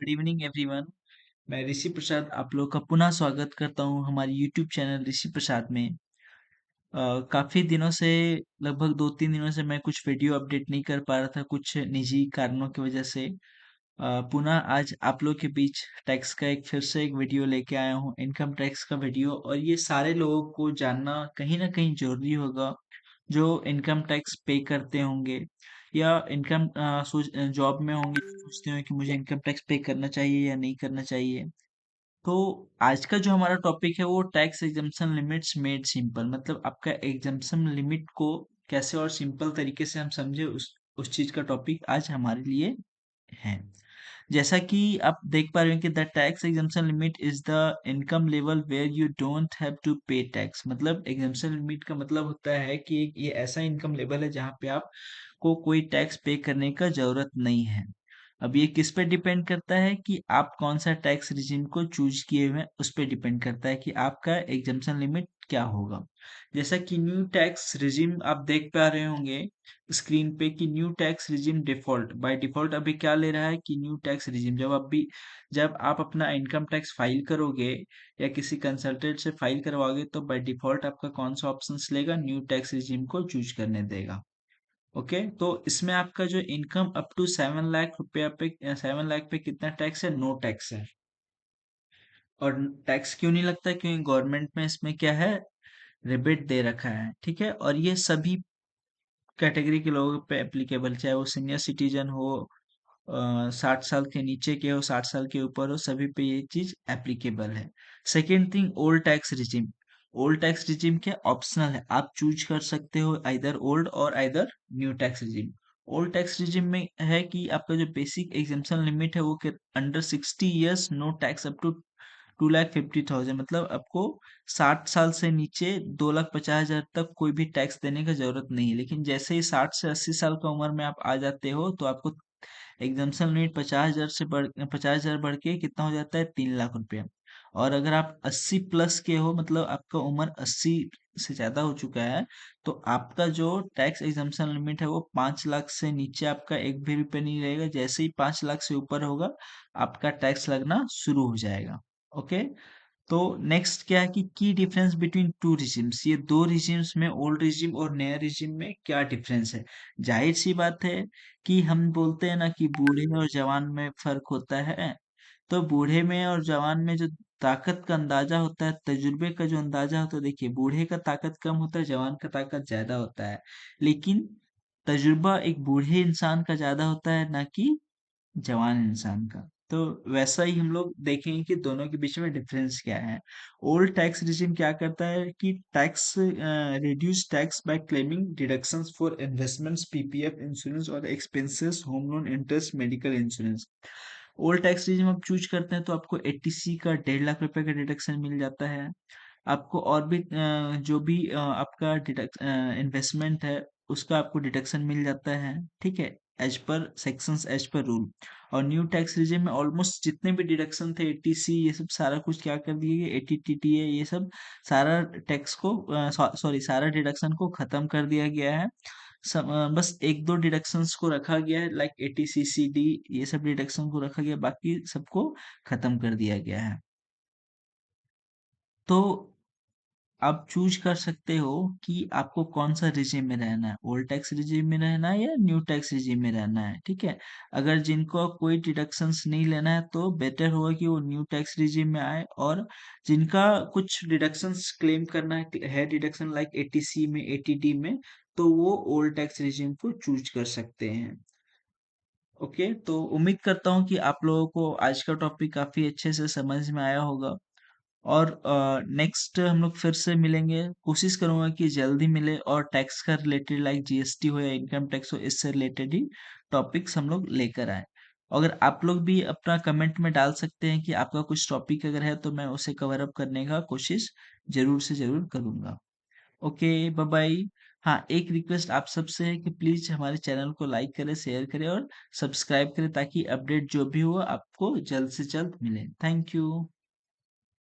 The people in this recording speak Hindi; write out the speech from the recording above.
Good evening everyone. मैं ऋषि प्रसाद आप लोग का पुनः स्वागत करता हूँ हमारे यूट्यूब चैनल ऋषि प्रसाद में। काफ़ी दिनों से लगभग 2-3 दिनों से मैं कुछ वीडियो अपडेट नहीं कर पा रहा था कुछ निजी कारणों की वजह से। पुनः आज आप लोग के बीच टैक्स का एक फिर से एक वीडियो लेके आया हूँ, इनकम टैक्स का वीडियो। और ये सारे लोगों को जानना कहीं न कहीं ज़रूरी होगा, जो इनकम टैक्स पे करते होंगे या जॉब में होंगे, सोचते हो कि मुझे इनकम टैक्स पे करना चाहिए या नहीं करना चाहिए। तो आज का जो हमारा टॉपिक है वो tax exemption limits made simple, मतलब आपका एग्जम्पशन लिमिट को कैसे और सिंपल तरीके से हम समझे उस चीज का टॉपिक आज हमारे लिए है। जैसा कि आप देख पा रहे हो कि the tax exemption limit is the income level where you don't have to pay tax. मतलब एग्जम्पशन लिमिट का मतलब होता है कि ये ऐसा इनकम लेवल है जहाँ पे आप को कोई टैक्स पे करने का जरूरत नहीं है। अब ये किस पे डिपेंड करता है कि आप कौन सा टैक्स रिजीम को चूज किए हुए हैं, उस पे डिपेंड करता है कि आपका एग्जम्पशन लिमिट क्या होगा। जैसा कि न्यू टैक्स रिजीम आप देख पा रहे होंगे स्क्रीन पे कि new tax regime default by default अभी क्या ले रहा है कि न्यू टैक्स रिजीम जब आप अपना इनकम टैक्स फाइल करोगे या किसी कंसल्टेंट से फाइल करवाओगे तो बाय डिफॉल्ट आपका कौन सा ऑप्शन लेगा, न्यू टैक्स रिजीम को चूज करने देगा। ओके, तो इसमें आपका जो इनकम अप टू 7 लाख रुपया पे 7 लाख पे कितना टैक्स है, नो टैक्स है। और टैक्स क्यों नहीं लगता, क्योंकि गवर्नमेंट में इसमें क्या है, रिबेट दे रखा है। ठीक है, और ये सभी कैटेगरी के लोगों पे एप्लीकेबल, चाहे वो सीनियर सिटीजन हो, 60 साल के नीचे के हो, 60 साल के ऊपर हो, सभी पे ये चीज एप्लीकेबल है। Second thing, old tax regime. Old tax regime क्या ऑप्शनल है, आप चूज कर सकते हो आइदर ओल्ड और either new tax regime. Old tax regime में है कि आपका जो बेसिक एग्जाम्पशन लिमिट है वो under 60 years no tax up to 2,50,000, मतलब आपको 60 साल से नीचे 2,50,000 तक कोई भी टैक्स देने का जरूरत नहीं है। लेकिन जैसे ही 60 से 80 साल का उम्र में आप आ जाते हो तो आपको एग्जाम्पशन लिमिट 50,000 बढ़ के कितना हो जाता है, 3 लाख रुपया। और अगर आप 80 प्लस के हो, मतलब आपका उम्र 80 से ज्यादा हो चुका है, तो आपका जो टैक्स एग्जाम्पशन लिमिट है वो 5 लाख से नीचे आपका एक भी रुपये नहीं रहेगा। जैसे ही 5 लाख से ऊपर होगा आपका टैक्स लगना शुरू हो जाएगा। ओके, तो नेक्स्ट क्या है कि डिफरेंस बिटवीन टू रिजिम्स, ये दो रिजिम्स में ओल्ड रिजिम और नया रिजिम में क्या डिफरेंस है। जाहिर सी बात है कि हम बोलते हैं ना कि बूढ़े और जवान में फर्क होता है। तो बूढ़े में और जवान में जो ताकत का अंदाजा होता है, तजुर्बे का जो अंदाजा होता है, देखिए बूढ़े का ताकत कम होता है, जवान का ताकत ज्यादा होता है। लेकिन तजुर्बा एक बूढ़े इंसान का ज्यादा होता है ना कि जवान इंसान का। तो वैसा ही हम लोग देखेंगे कि दोनों के बीच में डिफरेंस क्या है। ओल्ड टैक्स रिजिम क्या करता है कि tax reduce tax by claiming deductions for investments, PPF insurance और expenses, home loan interest, medical insurance. Old tax regime आप चूज करते हैं तो आपको एटीसी का 1.5 लाख रुपए का डिडक्शन मिल जाता है। आपको और भी जो भी आपका इन्वेस्टमेंट है उसका आपको डिडक्शन मिल जाता है। ठीक है, as per sections, as per rule. और न्यू टैक्स रिजिम में ऑलमोस्ट जितने भी डिडक्शन थे, एटीसी, ये सब सारा कुछ क्या कर दिए गए, एटीटीटीए, ये सब सारा टैक्स को सॉरी सारा डिडक्शन को खत्म कर दिया गया है। बस एक दो डिडक्शंस को रखा गया है, लाइक एटीसीसीडी, ये सब डिडक्शन को रखा गया, बाकी सबको खत्म कर दिया गया है। तो आप चूज कर सकते हो कि आपको कौन सा रिजीम में रहना है, ओल्ड टैक्स रिजीम में रहना है या न्यू टैक्स रिजीम में रहना है। ठीक है, अगर जिनको कोई डिडक्शंस नहीं लेना है तो बेटर होगा कि वो न्यू टैक्स रिजीम में आए। और जिनका कुछ डिडक्शंस क्लेम करना है डिडक्शन लाइक एटीसी में, एटीडी में, तो वो ओल्ड टैक्स रिजीम को चूज कर सकते हैं। ओके, तो उम्मीद करता हूँ कि आप लोगों को आज का टॉपिक काफी अच्छे से समझ में आया होगा। और नेक्स्ट हम लोग फिर से मिलेंगे, कोशिश करूंगा कि जल्दी मिले और टैक्स का रिलेटेड लाइक जीएसटी हो या इनकम टैक्स हो, इससे रिलेटेड ही टॉपिक्स हम लोग लेकर आए। अगर आप लोग भी अपना कमेंट में डाल सकते हैं कि आपका कुछ टॉपिक अगर है तो मैं उसे कवर अप करने का कोशिश जरूर से जरूर करूंगा। Okay, bye bye. हाँ, एक रिक्वेस्ट आप सबसे है कि प्लीज हमारे चैनल को लाइक करें, शेयर करें और सब्सक्राइब करें ताकि अपडेट जो भी हो आपको जल्द से जल्द मिले। Thank you.